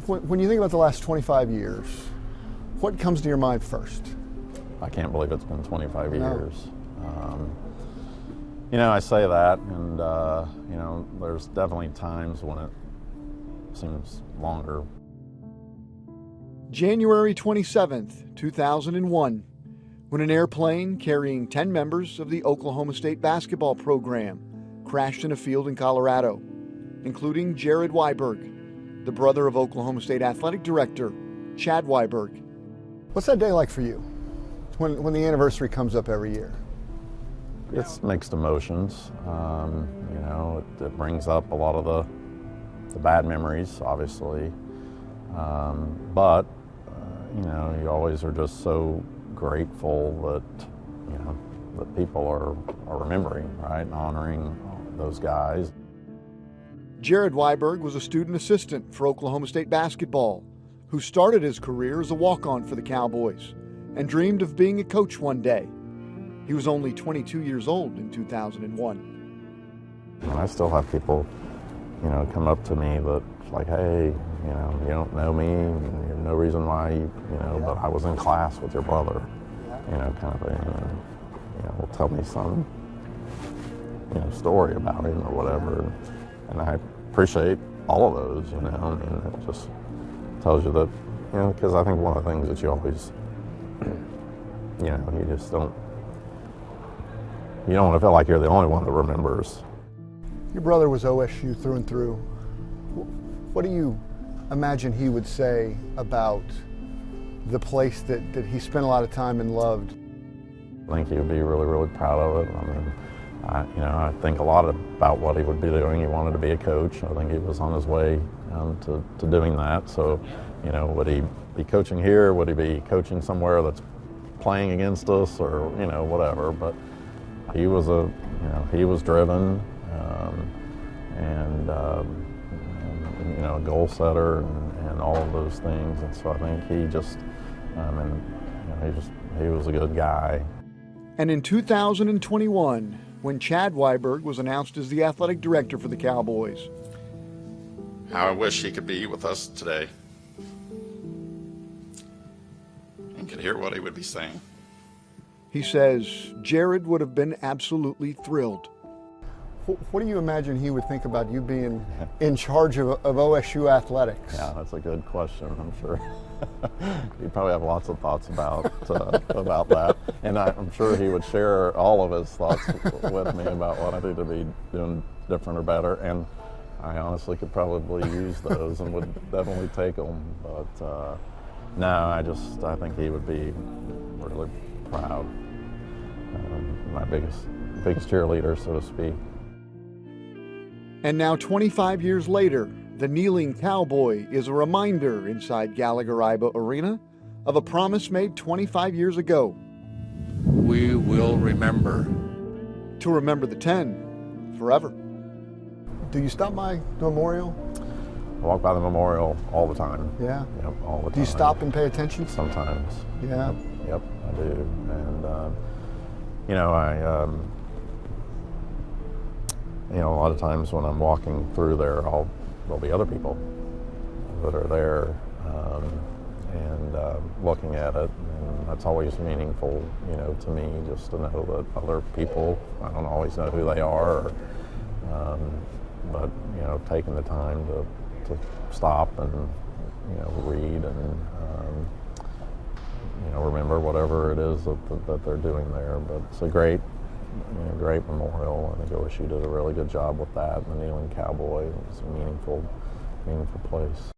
When you think about the last 25 years, what comes to your mind first? I can't believe it's been 25 years. I say that, and there's definitely times when it seems longer. January 27th, 2001, when an airplane carrying 10 members of the Oklahoma State basketball program crashed in a field in Colorado, including Jared Weiberg, the brother of Oklahoma State athletic director Chad Weiberg. What's that day like for you when the anniversary comes up every year? It's mixed emotions. It brings up a lot of the bad memories, obviously. But you always are just so grateful that people are remembering, right, and honoring those guys. Jared Weiberg was a student assistant for Oklahoma State basketball, who started his career as a walk-on for the Cowboys and dreamed of being a coach one day. He was only 22 years old in 2001. And I still have people, come up to me that's like, hey, you don't know me, you have no reason why, but I was in class with your brother, kind of thing. And, will tell me some, story about him or whatever. And I appreciate all of those, and it just tells you that, because I think one of the things that you always, you just don't want to feel like you're the only one that remembers. Your brother was OSU through and through. What do you imagine he would say about the place that he spent a lot of time and loved? I think he would be really, really proud of it. I mean, I think a lot about what he would be doing. He wanted to be a coach. I think he was on his way to doing that. So, would he be coaching here? Would he be coaching somewhere that's playing against us, or whatever? But he was he was driven, and a goal setter, and all of those things. And so I think he just, he was a good guy. And in 2021, when Chad Weiberg was announced as the athletic director for the Cowboys. How I wish he could be with us today and could hear what he would be saying. He says Jared would have been absolutely thrilled. What do you imagine he would think about you being in charge of OSU athletics? Yeah, that's a good question, I'm sure. He'd probably have lots of thoughts about that. And I'm sure he would share all of his thoughts with me about what I need to be doing different or better. And I honestly could probably use those and would definitely take them. But no, I think he would be really proud. My biggest cheerleader, so to speak. And now 25 years later, the kneeling cowboy is a reminder inside Gallagher-Iba Arena of a promise made 25 years ago. We will remember. To remember the 10 forever. Do you stop by the memorial? I walk by the memorial all the time. Yeah? Yep, all the time. Do you stop and pay attention? Sometimes. Yeah? Yep, I do. And, a lot of times when I'm walking through there, there'll be other people that are there looking at it, and that's always meaningful, to me, just to know that other people, I don't always know who they are, but taking the time to stop and read and remember whatever it is that they're doing there. But it's a great memorial. I think OSU did a really good job with that. The Kneeling Cowboy, it's a meaningful place.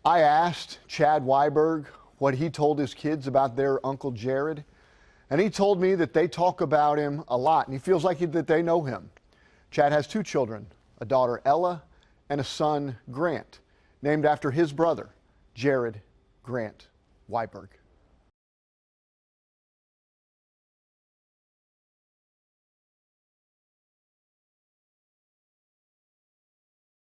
I asked Chad Weiberg what he told his kids about their Uncle Jared, and he told me that they talk about him a lot, and he feels like that they know him. Chad has 2 children, a daughter, Ella, and a son, Grant, named after his brother, Jared Grant Weiberg.